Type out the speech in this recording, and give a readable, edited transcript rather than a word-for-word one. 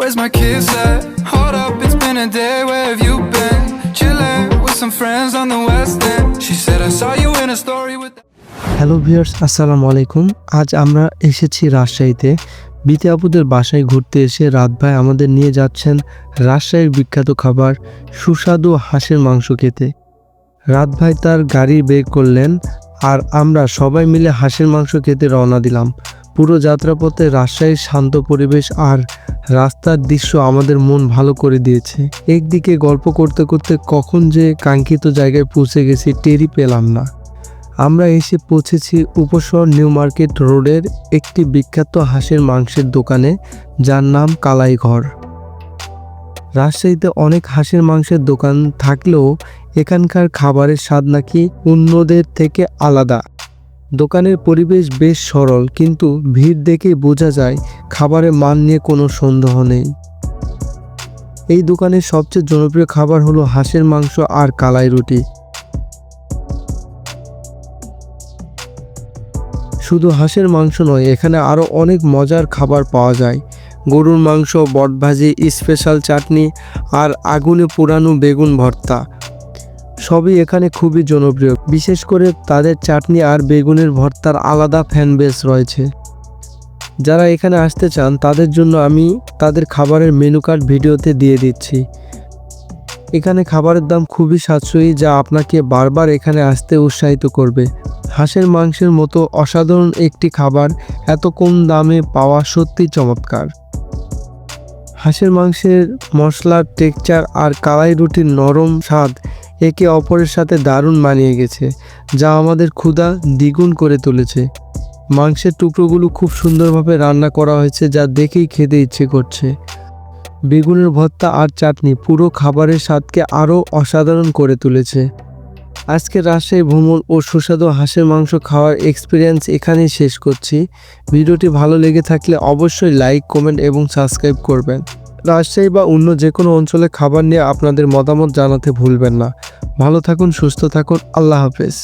where's my kiss at? Hold up, it's been a day, where have you been? Chilling with some friends on the west end. She said I saw you in a story with hello viewers, আসসালামু আলাইকুম। আজ আমরা এসেছি রাজশাহীতে। বিতে আপুদের বাসায় ঘুরতে এসে রাত ভাই আমাদের নিয়ে যাচ্ছেন রাজশাহীর বিখ্যাত খাবার সুস্বাদু হাঁসের মাংস খেতে। রাত ভাই তার গাড়ি বের করলেন আর আমরা সবাই মিলে হাঁসের মাংস খেতে রওনা দিলাম। পুরো যাত্রাপথে রাজশাহীর শান্ত পরিবেশ আর রাস্তার দৃশ্য আমাদের মন ভালো করে দিয়েছে। একদিকে গল্প করতে করতে কখন যে কাঙ্ক্ষিত জায়গায় পৌঁছে গেছি টেরই পেলাম না। আমরা এসে পৌঁছেছি উপশহর নিউ মার্কেট রোডের একটি বিখ্যাত হাঁসের মাংসের দোকানে, যার নাম কালাই ঘর। রাজশাহীতে অনেক হাঁসের মাংসের দোকান থাকলেও এখানকার খাবারের স্বাদ নাকি অন্যদের থেকে আলাদা। দোকানের পরিবেশ বেশ সরল, কিন্তু ভিড় দেখে বোঝা যায় খাবারের মান নিয়ে কোনো সন্দেহ নেই। এই দোকানের সবচেয়ে জনপ্রিয় খাবার হলো হাঁসের মাংস আর কালাই রুটি। শুধু হাঁসের মাংস নয়, এখানে আরও অনেক মজার খাবার পাওয়া যায়। গরুর মাংস, বটভাজি, স্পেশাল চাটনি আর আগুনে পোড়ানো বেগুন ভর্তা সবই এখানে খুবই জনপ্রিয়। বিশেষ করে তাদের চাটনি আর বেগুনের ভর্তার আলাদা ফ্যান বেস রয়েছে। যারা এখানে আসতে চান তাদের জন্য আমি তাদের খাবারের মেনু কার্ড ভিডিওতে দিয়ে দিচ্ছি। এখানে খাবারের দাম খুবই সাশ্রয়ী, যা আপনাকে বারবার এখানে আসতে উৎসাহিত করবে। হাঁসের মাংসের মতো অসাধারণ একটি খাবার এত কম দামে পাওয়া সত্যি চমৎকার। হাঁসের মাংসের মশলার টেক্সচার আর কালাই রুটির নরম স্বাদ একে অপরের সাথে দারুণ মানিয়ে গেছে, যা আমাদের ক্ষুধা দ্বিগুণ করে তুলেছে। মাংসের টুকরোগুলো খুব সুন্দরভাবে রান্না করা হয়েছে, যা দেখেই খেতে ইচ্ছে করছে। বেগুনের ভর্তা আর চাটনি পুরো খাবারের স্বাদকে আরও অসাধারণ করে তুলেছে। আজকে রাজশাহী ভ্রমণ ও সুস্বাদু হাঁসের মাংস খাওয়ার এক্সপিরিয়েন্স এখানেই শেষ করছি। ভিডিওটি ভালো লেগে থাকলে অবশ্যই লাইক, কমেন্ট এবং সাবস্ক্রাইব করবেন। রাজশাহী বা অন্য যে কোনো অঞ্চলে খাবার নিয়ে আপনাদের মতামত জানাতে ভুলবেন না। ভালো থাকুন, সুস্থ থাকুন, আল্লাহ হাফেজ।